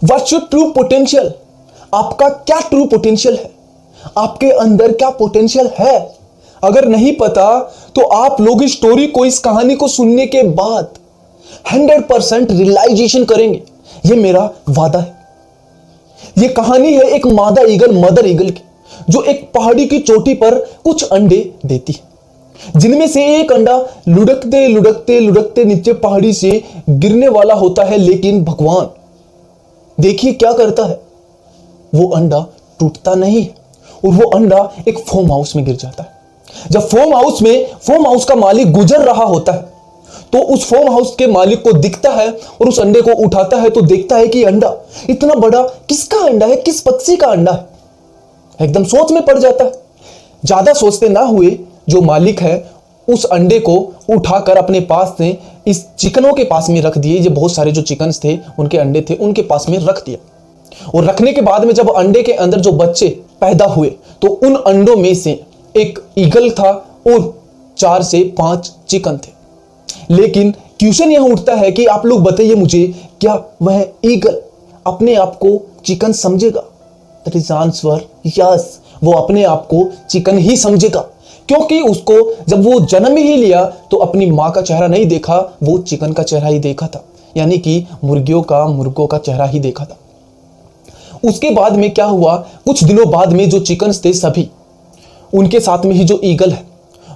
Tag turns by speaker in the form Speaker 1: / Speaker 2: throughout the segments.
Speaker 1: What's your true potential? आपका क्या true potential है? आपके अंदर क्या पोटेंशियल है? अगर नहीं पता तो आप लोग इस स्टोरी को, इस कहानी को सुनने के बाद 100% रियलाइजेशन करेंगे। ये मेरा वादा है। ये कहानी है एक मादा ईगल, मदर ईगल की, जो एक पहाड़ी की चोटी पर कुछ अंडे देती है, जिनमें से एक अंडा लुढ़कते लुढ़कते लुढ़कते नीचे पहाड़ी से गिरने वाला होता है। लेकिन भगवान देखिए क्या करता है, वो अंडा टूटता नहीं है और वो अंडा एक फोम हाउस में गिर जाता है। जब फोम हाउस का मालिक गुजर रहा होता है तो उस फोम हाउस के मालिक को दिखता है और उस अंडे को उठाता है तो देखता है कि अंडा इतना बड़ा किसका अंडा है, किस पक्षी का अंडा है। एकदम सोच में पड़ जाता है। ज्यादा सोचते ना हुए जो मालिक है उस अंडे को उठाकर अपने पास से इस चिकनों के पास में रख दिए। ये बहुत सारे जो चिकन्स थे, उनके अंडे थे, उनके पास में रख दिया। और रखने के बाद में जब अंडे के अंदर जो बच्चे पैदा हुए तो उन अंडों में से एक ईगल था और 4 से 5 चिकन थे। लेकिन क्वेश्चन यह उठता है कि आप लोग बताइए मुझे, क्या वह ईगल अपने आप को चिकन समझेगा? That is answer yes. वो अपने आप को चिकन ही समझेगा, क्योंकि उसको जब वो जन्म ही लिया तो अपनी माँ का चेहरा नहीं देखा, वो चिकन का चेहरा ही देखा था, यानी कि मुर्गों का चेहरा ही देखा था। उसके बाद में क्या हुआ, कुछ दिनों बाद में जो चिकन्स थे सभी, उनके साथ में ही जो ईगल है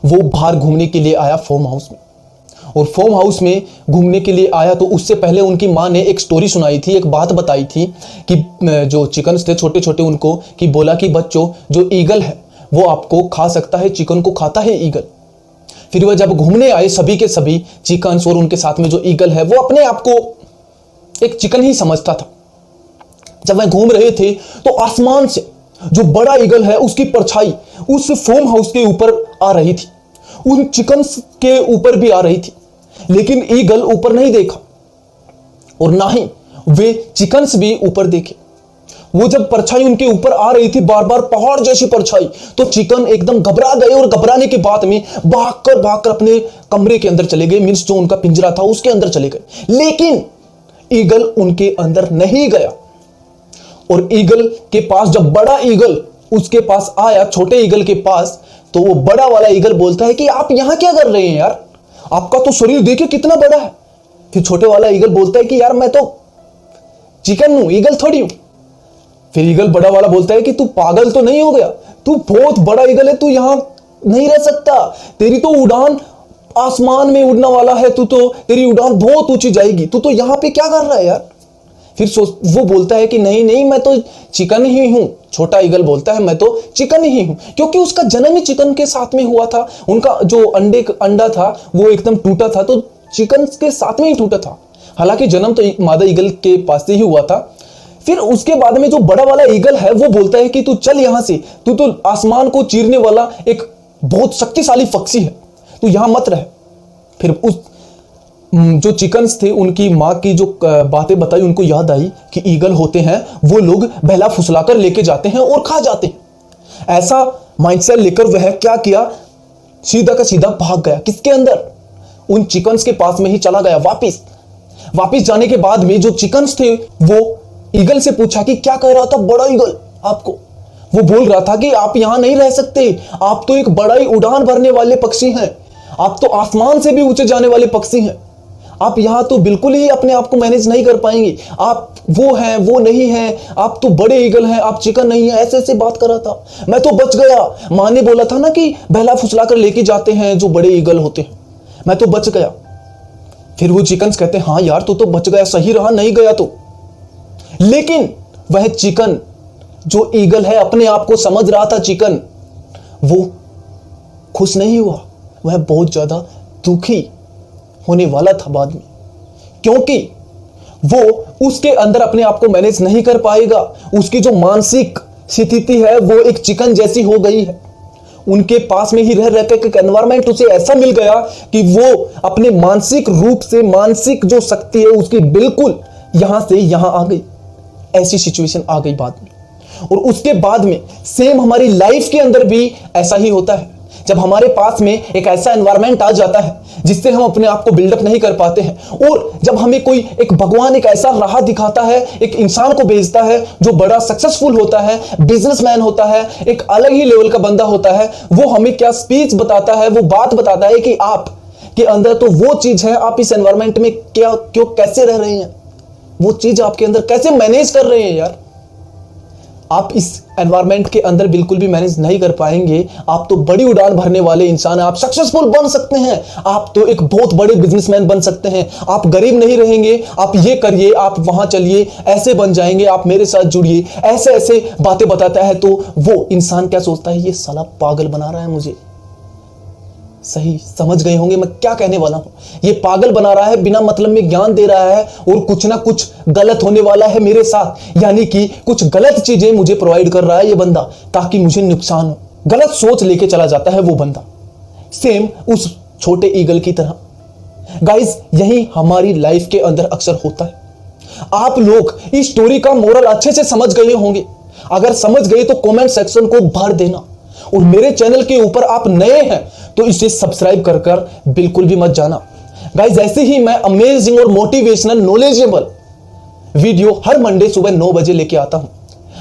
Speaker 1: वो बाहर घूमने के लिए आया फॉर्म हाउस में। और फॉर्म हाउस में घूमने के लिए आया तो उससे पहले उनकी माँ ने एक स्टोरी सुनाई थी, एक बात बताई थी कि जो चिकन्स थे छोटे छोटे, उनको कि बोला कि बच्चों जो ईगल है वो आपको खा सकता है, चिकन को खाता है ईगल। फिर वह जब घूमने आए सभी के सभी चिकन्स और उनके साथ में जो ईगल है वो अपने आप को एक चिकन ही समझता था। जब वह घूम रहे थे तो आसमान से जो बड़ा ईगल है उसकी परछाई उस फॉर्म हाउस के ऊपर आ रही थी, उन चिकन्स के ऊपर भी आ रही थी। लेकिन ईगल ऊपर नहीं देखा और ना ही वे चिकन्स भी ऊपर देखे। वो जब परछाई उनके ऊपर आ रही थी, बार बार पहाड़ जैसी परछाई, तो चिकन एकदम घबरा गए और घबराने के बाद में भागकर अपने कमरे के अंदर चले गए, मींस जो उनका पिंजरा था उसके अंदर चले गए। लेकिन ईगल उनके अंदर नहीं गया। और ईगल के पास जब बड़ा ईगल उसके पास आया, छोटे ईगल के पास, तो वो बड़ा वाला ईगल बोलता है कि आप यहां क्या कर रहे हैं यार, आपका तो शरीर देखिए कितना बड़ा है। फिर छोटे वाला ईगल बोलता है कि यार मैं तो चिकन हूं, ईगल थोड़ी हूं। फिर ईगल बड़ा वाला बोलता है कि तू पागल तो नहीं हो गया, तू बहुत बड़ा ईगल है, तू यहां नहीं रह सकता, तेरी तो उड़ान आसमान में उड़ने वाला है, तू तो तेरी उड़ान बहुत ऊंची जाएगी, तू तो यहां पे क्या कर रहा है यार। फिर वो बोलता है कि नहीं नहीं मैं तो चिकन ही हूं। छोटा ईगल बोलता है मैं तो चिकन ही हूं, क्योंकि उसका जन्म ही चिकन के साथ में हुआ था। उनका जो अंडा था वो एकदम टूटा था, तो चिकन के साथ में ही टूटा था। हालांकि जन्म तो मादा ईगल के पास से ही हुआ था। फिर उसके बाद में जो बड़ा वाला ईगल है वो बोलता है कि तू चल यहां से, तू तो आसमान को चीरने वाला एक बहुत शक्तिशाली पक्षी है, तू यहां मत रह। फिर उस जो चिकन्स थे उनकी माँ की जो बातें बताई उनको याद आई कि ईगल होते हैं वो लोग बहला फुसलाकर लेके जाते हैं और खा जाते हैं। ऐसा माइंडसेट लेकर वह क्या किया, सीधा का सीधा भाग गया। किसके अंदर? उन चिकन्स के पास में ही चला गया। वापिस जाने के बाद में जो चिकन्स थे वो ईगल से पूछा कि क्या कह रहा था बड़ा ईगल आपको? वो बोल रहा था कि आप यहां नहीं रह सकते, आप तो एक बड़ा ही उड़ान भरने वाले पक्षी हैं, आप तो आसमान से भी ऊंचे जाने वाले पक्षी हैं, आप यहां तो बिल्कुल ही अपने आप को मैनेज नहीं कर पाएंगे, आप वो हैं वो नहीं हैं, आप तो बड़े ईगल हैं, आप चिकन नहीं है। ऐसे ऐसे बात कर रहा था। मैं तो बच गया, मां ने बोला था ना कि बहला फुसला कर लेके जाते हैं जो बड़े ईगल होते हैं, मैं तो बच गया। फिर वो चिकन्स कहते हैं हाँ यार तू तो बच गया, सही रहा, नहीं गया तो। लेकिन वह चिकन जो ईगल है अपने आप को समझ रहा था चिकन, वो खुश नहीं हुआ, वह बहुत ज्यादा दुखी होने वाला था बाद में, क्योंकि वो उसके अंदर अपने आप को मैनेज नहीं कर पाएगा। उसकी जो मानसिक स्थिति है वो एक चिकन जैसी हो गई है। उनके पास में ही रह रहकर एक एनवायरमेंट उसे ऐसा मिल गया कि वो अपने मानसिक रूप से, मानसिक जो शक्ति है उसकी बिल्कुल यहां से यहां आ गई। ऐसी सिचुएशन आ गई बाद में। और उसके बाद में सेम हमारी लाइफ के अंदर भी ऐसा ही होता है। जब हमारे पास में एक ऐसा एनवायरनमेंट आ जाता है जिससे हम अपने आप को बिल्डअप नहीं कर पाते हैं, और जब हमें कोई एक भगवान एक ऐसा राह दिखाता है, एक इंसान को भेजता है जो बड़ा सक्सेसफुल होता है, बिजनेसमैन होता है, एक अलग ही लेवल का बंदा होता है, वो हमें क्या स्पीच बताता है, वो बात बताता है कि आप के अंदर तो वो चीज है, आप इस एनवायरनमेंट में क्या क्यों कैसे रह रहे हैं, वो चीज आपके अंदर कैसे मैनेज कर रहे हैं यार। आप इस एनवायरनमेंट के अंदर बिल्कुल भी मैनेज नहीं कर पाएंगे। आप तो बड़ी उड़ान भरने वाले इंसान हैं, आप सक्सेसफुल बन सकते हैं, आप तो एक बहुत बड़े बिजनेसमैन बन सकते हैं, आप गरीब नहीं रहेंगे, आप ये करिए, आप वहां चलिए, ऐसे बन जाएंगे, आप मेरे साथ जुड़िए, ऐसे ऐसे बातें बताता है। तो वो इंसान क्या सोचता है, ये साला पागल बना रहा है मुझे। सही समझ गए होंगे मैं क्या कहने वाला हूं। ये पागल बना रहा है, बिना मतलब में ज्ञान दे रहा है, और कुछ ना कुछ गलत होने वाला है मेरे साथ, यानी कि कुछ गलत चीजें मुझे प्रोवाइड कर रहा है ये बंदा ताकि मुझे नुकसान हो। गलत सोच लेके चला जाता है वो बंदा, सेम उस छोटे ईगल की तरह। गाइस, यही हमारी लाइफ के अंदर अक्सर होता है। आप लोग इस स्टोरी का मोरल अच्छे से समझ गए होंगे। अगर समझ गए तो कमेंट सेक्शन को भर देना, और मेरे चैनल के ऊपर आप नए हैं तो इसे सब्सक्राइब कर बिल्कुल भी मत जाना। गाइस, ऐसे ही मैं अमेजिंग और मोटिवेशनल नॉलेजेबल वीडियो हर मंडे सुबह 9 बजे लेके आता हूं,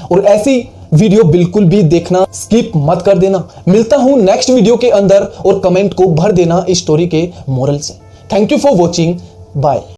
Speaker 1: और ऐसी वीडियो बिल्कुल भी देखना स्किप मत कर देना। मिलता हूं नेक्स्ट वीडियो के अंदर, और कमेंट को भर देना इस स्टोरी के मोरल से। Thank you for watching, bye.